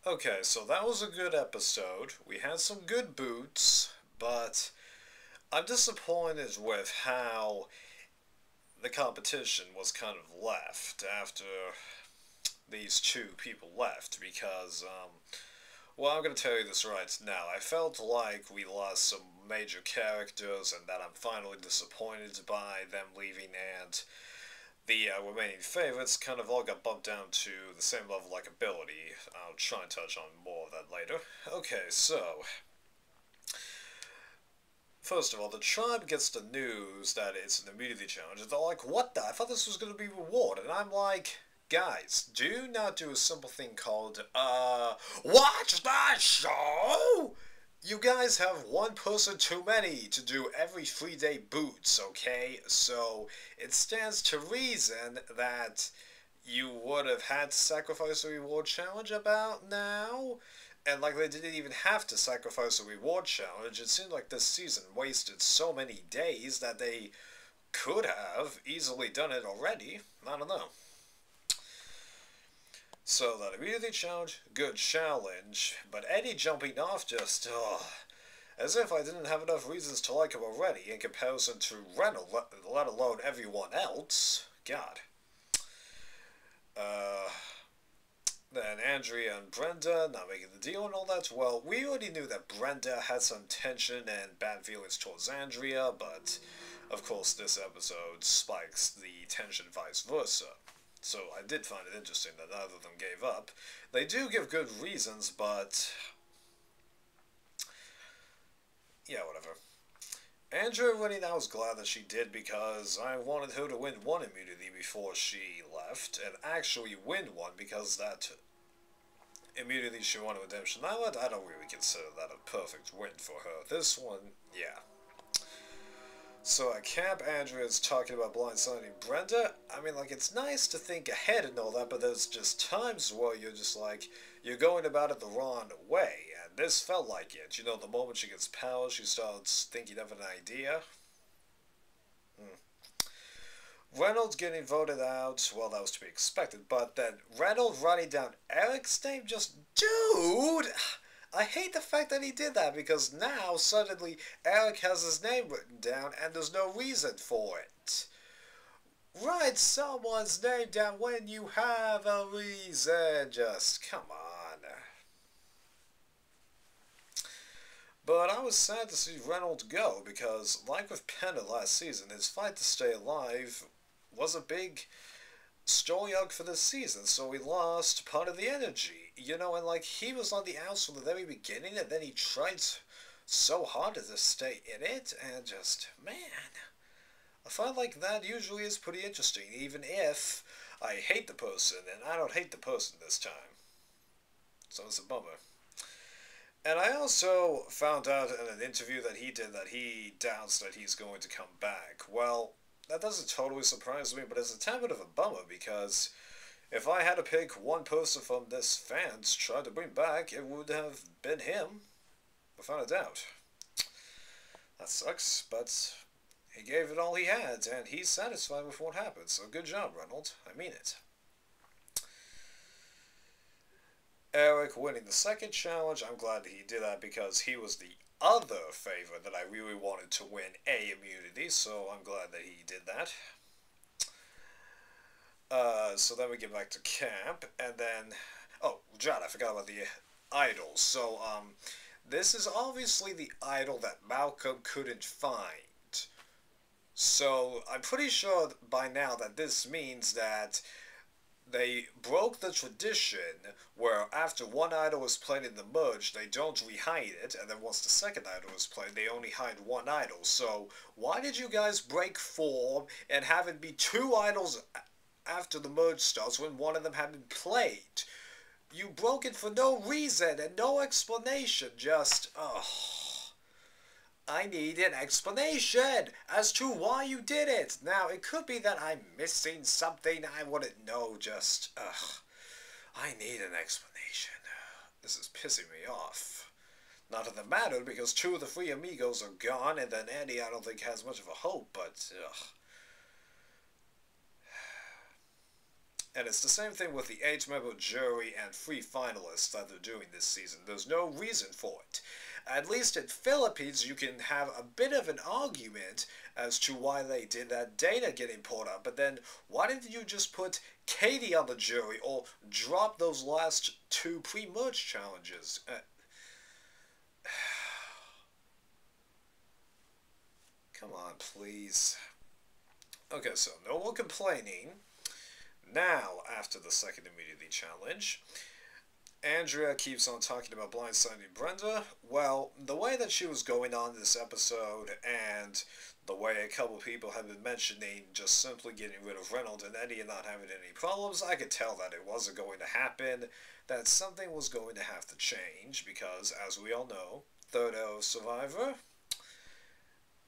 Okay, so that was a good episode. We had some good boots, but I'm disappointed with how the competition was kind of left after these two people left because, well, I'm going to tell you this right now. I felt like we lost some major characters and that I'm finally disappointed by them leaving, and the remaining favorites kind of all got bumped down to the same level of likability. I'll try and touch on more of that later. Okay, so first of all, the tribe gets the news that it's an immunity challenge, and they're like, what the? I thought this was going to be rewarded. And I'm like, guys, do not do a simple thing called, watch the show? You guys have one person too many to do every 3-day boots, okay? So it stands to reason that you would have had to sacrifice a reward challenge about now. And like they didn't even have to sacrifice a reward challenge. It seemed like this season wasted so many days that they could have easily done it already. I don't know. So that immunity challenge, good challenge. But Eddie jumping off just, as if I didn't have enough reasons to like him already in comparison to Reynolds, let alone everyone else. God. Uh, Then Andrea and Brenda not making the deal and all that. Well, we already knew that Brenda had some tension and bad feelings towards Andrea, but of course this episode spikes the tension vice versa. So I did find it interesting that neither of them gave up. They do give good reasons, but yeah, whatever. Andrea winning, I was glad that she did because I wanted her to win one immunity before she left, and actually win one because that immunity she won a redemption island, I don't really consider that a perfect win for her. This one, yeah. So at camp, Andrea's talking about blindsiding Brenda. I mean, like, it's nice to think ahead and all that, but there's just times where you're just like, you're going about it the wrong way, and this felt like it. You know, the moment she gets power, she starts thinking of an idea. Hmm. Reynolds getting voted out, well, that was to be expected, but then Reynolds writing down Eric's name, just, dude! I hate the fact that he did that because now suddenly Eric has his name written down and there's no reason for it. Write someone's name down when you have a reason, just come on. But I was sad to see Reynolds go because, like with Pena last season, his fight to stay alive was a big story arc for this season, so he lost part of the energy. You know, and like he was on the outs from the very beginning, and then he tried so hard to stay in it, and just, man. A fight like that usually is pretty interesting, even if I hate the person, and I don't hate the person this time. So it's a bummer. And I also found out in an interview that he did that he doubts that he's going to come back. Well, that doesn't totally surprise me, but it's a tad bit of a bummer because if I had to pick one person from this fans try to bring back, it would have been him, without a doubt. That sucks, but he gave it all he had, and he's satisfied with what happened, so good job, Reynolds. I mean it. Eric winning the second challenge, I'm glad that he did that because he was the other favorite that I really wanted to win a immunity, so I'm glad that he did that. So then we get back to camp, and then, oh, John, I forgot about the idols. So, this is obviously the idol that Malcolm couldn't find. So, I'm pretty sure by now that this means that they broke the tradition where after one idol is played in the merge, they don't rehide it, and then once the second idol is played, they only hide one idol. So, why did you guys break form and have it be two idols after the merge starts when one of them had been played? You broke it for no reason and no explanation, just, ugh. I need an explanation as to why you did it. Now, it could be that I'm missing something I wouldn't know, just, ugh. I need an explanation. This is pissing me off. Not that it mattered, because two of the three amigos are gone, and then Andy I don't think has much of a hope, but, ugh. And it's the same thing with the 8-member jury and 3 finalists that they're doing this season. There's no reason for it. At least in Philippines, you can have a bit of an argument as to why they did that data getting pulled up. But then, why didn't you just put Katie on the jury or drop those last 2 pre-merge challenges? Come on, please. Okay, so no more complaining. Now, after the second immunity challenge, Andrea keeps on talking about blindsiding Brenda. Well, the way that she was going on this episode, and the way a couple people have been mentioning just simply getting rid of Reynolds and Eddie and not having any problems, I could tell that it wasn't going to happen, that something was going to have to change, because, as we all know, third O Survivor,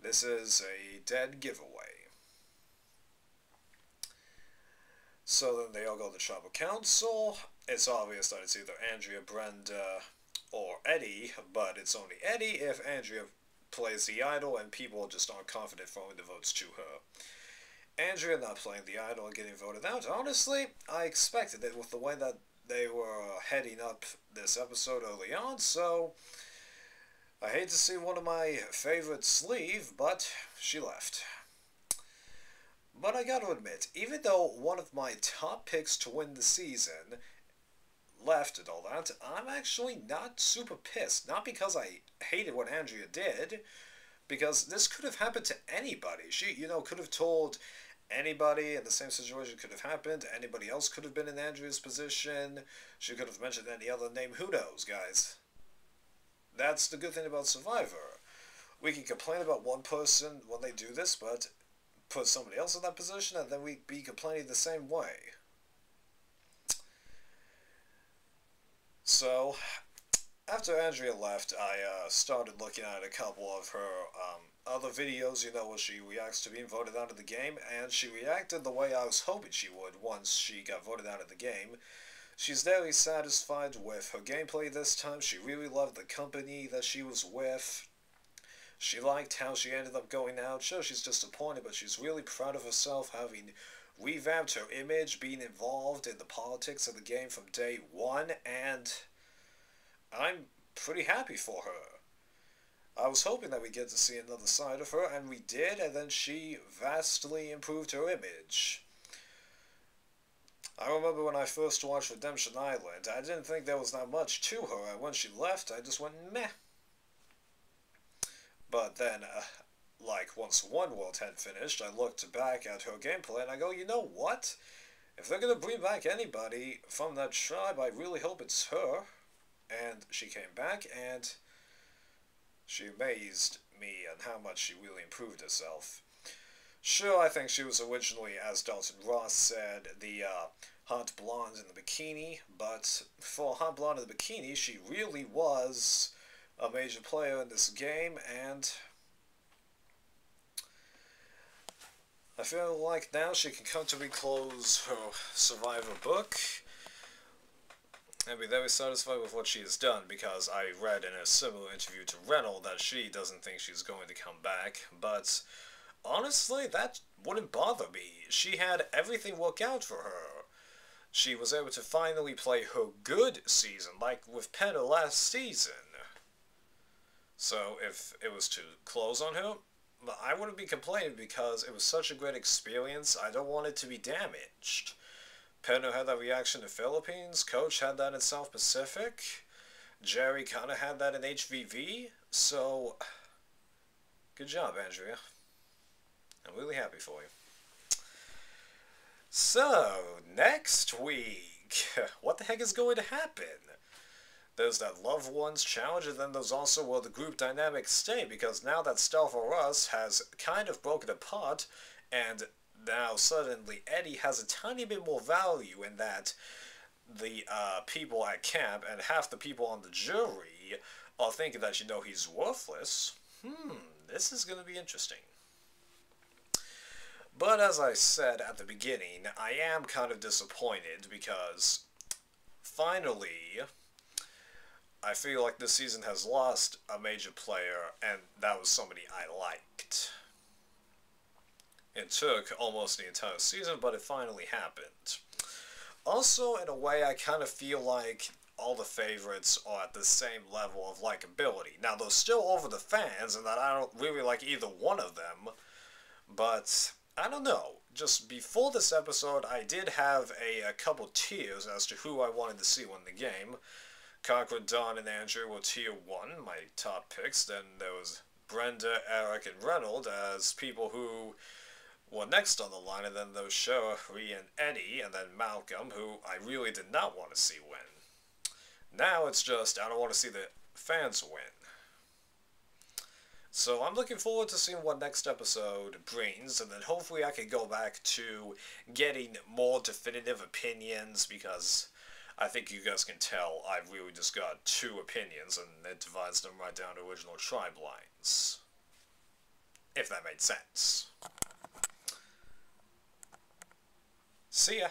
this is a dead giveaway. So then they all go to Tribal Council. It's obvious that it's either Andrea, Brenda, or Eddie, but it's only Eddie if Andrea plays the idol and people just aren't confident throwing the votes to her. Andrea not playing the idol and getting voted out. Honestly, I expected it with the way that they were heading up this episode early on, so I hate to see one of my favorites leave, but she left. But I gotta admit, even though one of my top picks to win the season left and all that, I'm actually not super pissed. Not because I hated what Andrea did, because this could have happened to anybody. She, could have told anybody in the same situation could have happened. Anybody else could have been in Andrea's position. She could have mentioned any other name. Who knows, guys? That's the good thing about Survivor. We can complain about one person when they do this, but put somebody else in that position and then we'd be complaining the same way. So, after Andrea left, I started looking at a couple of her other videos, where she reacts to being voted out of the game, and she reacted the way I was hoping she would once she got voted out of the game. She's very satisfied with her gameplay this time. She really loved the company that she was with. She liked how she ended up going out. Sure, she's disappointed, but she's really proud of herself, having revamped her image, being involved in the politics of the game from day one, and I'm pretty happy for her. I was hoping that we'd get to see another side of her, and we did, and then she vastly improved her image. I remember when I first watched Redemption Island, I didn't think there was that much to her, and when she left, I just went meh. But then, once One World had finished, I looked back at her gameplay and I go, you know what? If they're gonna bring back anybody from that tribe, I really hope it's her. And she came back and she amazed me on how much she really improved herself. Sure, I think she was originally, as Dalton Ross said, the hot blonde in the bikini, but for a hot blonde in the bikini, she really was a major player in this game, and I feel like now she can comfortably close her Survivor book and be very satisfied with what she has done, because I read in a similar interview to Reynolds that she doesn't think she's going to come back, but honestly, that wouldn't bother me. She had everything work out for her. She was able to finally play her good season, like with Penna last season. So if it was to close on her, I wouldn't be complaining because it was such a great experience. I don't want it to be damaged. Penna had that reaction in the Philippines. Coach had that in South Pacific. Jerry kind of had that in HVV. So, good job, Andrea. I'm really happy for you. So, next week, what the heck is going to happen? There's that Loved Ones challenge, and then there's also where the group dynamics stay, because now that Stealth or Us has kind of broken apart, and now suddenly Eddie has a tiny bit more value in that the people at camp and half the people on the jury are thinking that, he's worthless. This is going to be interesting. But as I said at the beginning, I am kind of disappointed because finally I feel like this season has lost a major player, and that was somebody I liked. It took almost the entire season, but it finally happened. Also, in a way, I kind of feel like all the favorites are at the same level of likability. Now, they're still over the fans, and that I don't really like either one of them, but I don't know. Just before this episode, I did have a couple tiers as to who I wanted to see win the game. Conqueror, Don, and Andrew were tier 1, my top picks. Then there was Brenda, Eric, and Reynold as people who were next on the line, and then there was Sherry and Eddie, and then Malcolm, who I really did not want to see win. Now it's just, I don't want to see the fans win. So I'm looking forward to seeing what next episode brings, and then hopefully I can go back to getting more definitive opinions, because I think you guys can tell I've really just got 2 opinions, and it divides them right down to original tribe lines. If that made sense. See ya.